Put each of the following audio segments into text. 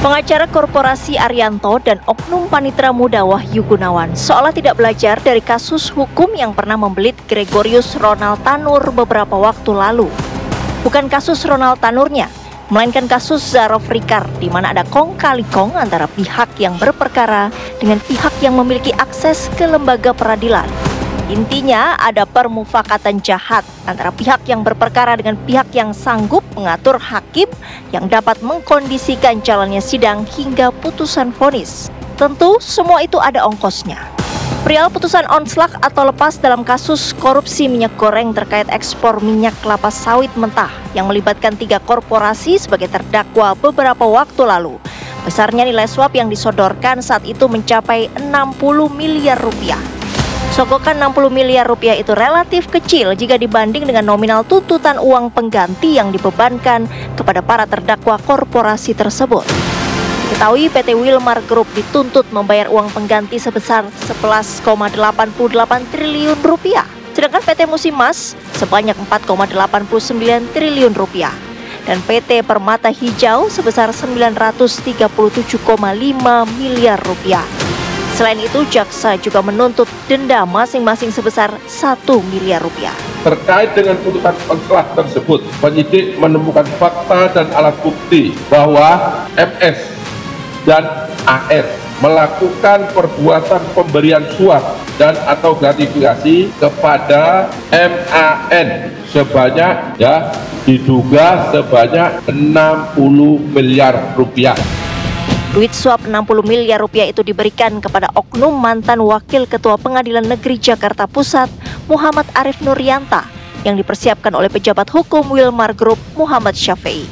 Pengacara korporasi Arianto dan oknum panitera muda Wahyu Gunawan seolah tidak belajar dari kasus hukum yang pernah membelit Gregorius Ronald Tanur beberapa waktu lalu. Bukan kasus Ronald Tanurnya, melainkan kasus Zarof Rikar di mana ada kong kali kong antara pihak yang berperkara dengan pihak yang memiliki akses ke lembaga peradilan. Intinya ada permufakatan jahat antara pihak yang berperkara dengan pihak yang sanggup mengatur hakim yang dapat mengkondisikan jalannya sidang hingga putusan vonis. Tentu semua itu ada ongkosnya. Perihal putusan onslak atau lepas dalam kasus korupsi minyak goreng terkait ekspor minyak kelapa sawit mentah yang melibatkan 3 korporasi sebagai terdakwa beberapa waktu lalu. Besarnya nilai suap yang disodorkan saat itu mencapai 60 miliar rupiah. Sogokan 60 miliar rupiah itu relatif kecil jika dibanding dengan nominal tuntutan uang pengganti yang dibebankan kepada para terdakwa korporasi tersebut. Diketahui PT Wilmar Group dituntut membayar uang pengganti sebesar 11,88 triliun rupiah, sedangkan PT Musimas sebanyak 4,89 triliun rupiah dan PT Permata Hijau sebesar 937,5 miliar rupiah. Selain itu, jaksa juga menuntut denda masing-masing sebesar 1 miliar rupiah. Terkait dengan putusan onslak tersebut, penyidik menemukan fakta dan alat bukti bahwa MS dan AR melakukan perbuatan pemberian suap dan atau gratifikasi kepada MAN sebanyak diduga sebanyak 60 miliar rupiah. Duit suap 60 miliar rupiah itu diberikan kepada oknum mantan Wakil Ketua Pengadilan Negeri Jakarta Pusat Muhammad Arif Nurianta yang dipersiapkan oleh pejabat hukum Wilmar Group Muhammad Syafi'i.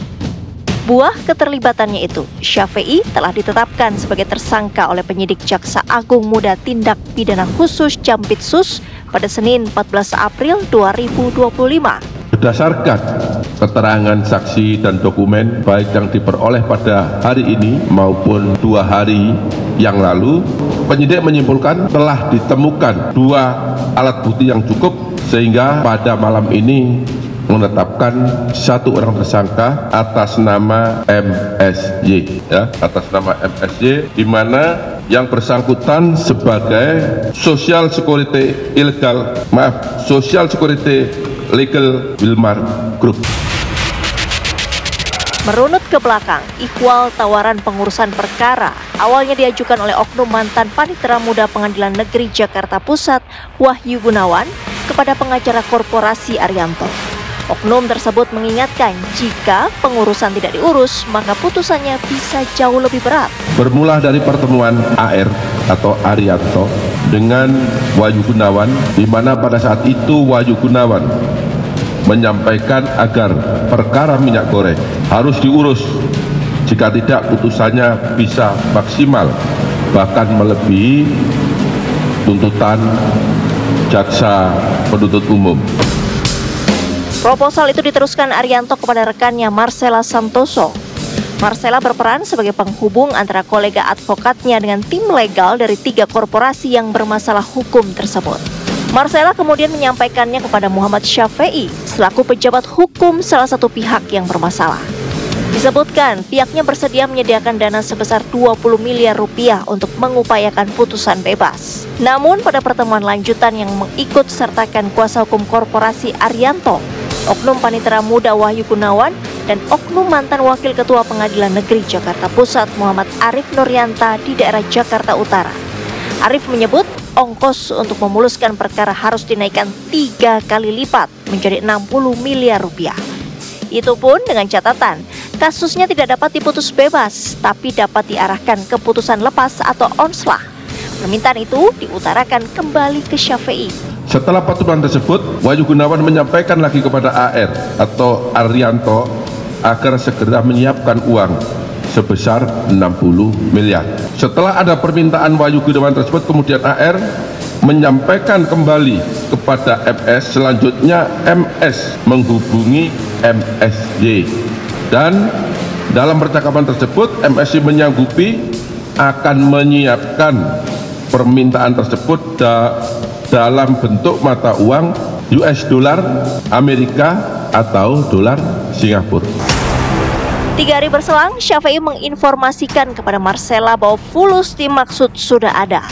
Buah keterlibatannya itu, Syafi'i telah ditetapkan sebagai tersangka oleh penyidik Jaksa Agung Muda Tindak Pidana Khusus Jampitsus pada Senin 14 April 2025. Berdasarkan keterangan saksi dan dokumen baik yang diperoleh pada hari ini maupun 2 hari yang lalu, penyidik menyimpulkan telah ditemukan 2 alat bukti yang cukup sehingga pada malam ini menetapkan 1 orang tersangka atas nama MSY, atas nama MSY, di mana yang bersangkutan sebagai Social Security Legal Wilmar Group. Merunut ke belakang, ikhwal tawaran pengurusan perkara awalnya diajukan oleh oknum mantan Panitera Muda Pengadilan Negeri Jakarta Pusat Wahyu Gunawan kepada pengacara korporasi Arianto. Oknum tersebut mengingatkan jika pengurusan tidak diurus, maka putusannya bisa jauh lebih berat. Bermula dari pertemuan AR atau Arianto dengan Wahyu Gunawan, di mana pada saat itu Wahyu Gunawan menyampaikan agar perkara minyak goreng harus diurus, jika tidak putusannya bisa maksimal bahkan melebihi tuntutan jaksa penuntut umum. Proposal itu diteruskan Arianto kepada rekannya Marcella Santoso. Marcella berperan sebagai penghubung antara kolega advokatnya dengan tim legal dari 3 korporasi yang bermasalah hukum tersebut. Marcella kemudian menyampaikannya kepada Muhammad Syafi'i selaku pejabat hukum salah satu pihak yang bermasalah. Disebutkan pihaknya bersedia menyediakan dana sebesar 20 miliar rupiah untuk mengupayakan putusan bebas. Namun pada pertemuan lanjutan yang mengikut sertakan kuasa hukum korporasi Arianto, oknum Panitera Muda Wahyu Gunawan, dan oknum mantan Wakil Ketua Pengadilan Negeri Jakarta Pusat Muhammad Arif Nurianta di daerah Jakarta Utara. Arif menyebut ongkos untuk memuluskan perkara harus dinaikkan 3 kali lipat menjadi 60 miliar rupiah. Itu pun dengan catatan, kasusnya tidak dapat diputus bebas, tapi dapat diarahkan ke putusan lepas atau onslah. Permintaan itu diutarakan kembali ke Syafi'i. Setelah pertemuan tersebut, Wahyu Gunawan menyampaikan lagi kepada AR atau Arianto agar segera menyiapkan uang sebesar 60 miliar. Setelah ada permintaan Wahyu Gunawan tersebut, kemudian AR menyampaikan kembali kepada MS, selanjutnya MS menghubungi MSY, dan dalam percakapan tersebut MSY menyanggupi akan menyiapkan permintaan tersebut dalam bentuk mata uang US dollar Amerika atau dolar Singapura. 3 hari berselang, Syafei menginformasikan kepada Marcella bahwa fulus dimaksud sudah ada.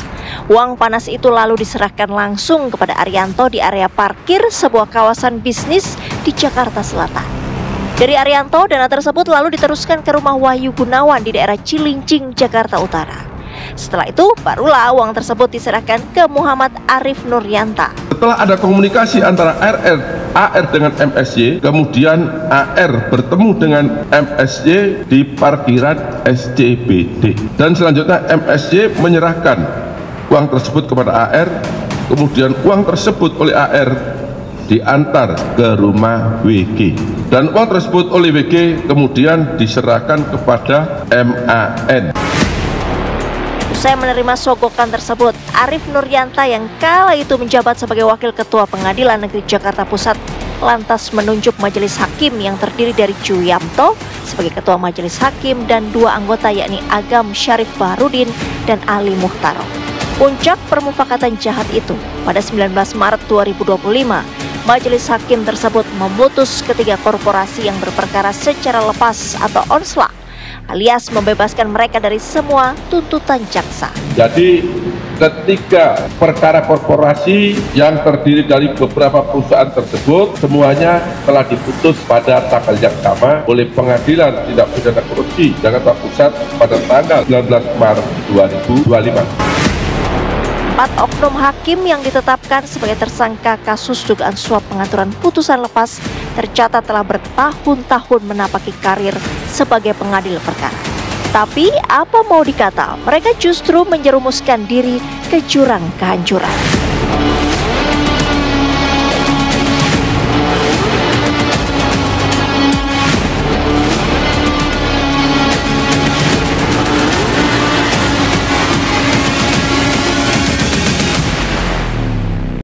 Uang panas itu lalu diserahkan langsung kepada Arianto di area parkir sebuah kawasan bisnis di Jakarta Selatan. Dari Arianto, dana tersebut lalu diteruskan ke rumah Wahyu Gunawan di daerah Cilincing, Jakarta Utara. Setelah itu, barulah uang tersebut diserahkan ke Muhammad Arif Nuryanta. Setelah ada komunikasi antara AR dengan MSY, kemudian AR bertemu dengan MSY di parkiran SCBD. Dan selanjutnya MSY menyerahkan uang tersebut kepada AR, kemudian uang tersebut oleh AR diantar ke rumah WG. Dan uang tersebut oleh WG kemudian diserahkan kepada MAN. Usai menerima sogokan tersebut, Arif Nuryanta yang kala itu menjabat sebagai Wakil Ketua Pengadilan Negeri Jakarta Pusat lantas menunjuk majelis hakim yang terdiri dari Juyamto sebagai Ketua Majelis Hakim dan 2 anggota yakni Agam Syarif Baharudin dan Ali Muhtaro. Puncak permufakatan jahat itu, pada 19 Maret 2025, majelis hakim tersebut memutus ketiga korporasi yang berperkara secara lepas atau onslaught, alias membebaskan mereka dari semua tuntutan jaksa. Jadi ketiga perkara korporasi yang terdiri dari beberapa perusahaan tersebut semuanya telah diputus pada tanggal yang sama oleh Pengadilan Tindak Pidana Korupsi Jakarta Pusat pada tanggal 19 Maret 2025. 4 oknum hakim yang ditetapkan sebagai tersangka kasus dugaan suap pengaturan putusan lepas tercatat telah bertahun-tahun menapaki karir sebagai pengadil perkara. Tapi apa mau dikata, mereka justru menjerumuskan diri ke jurang kehancuran.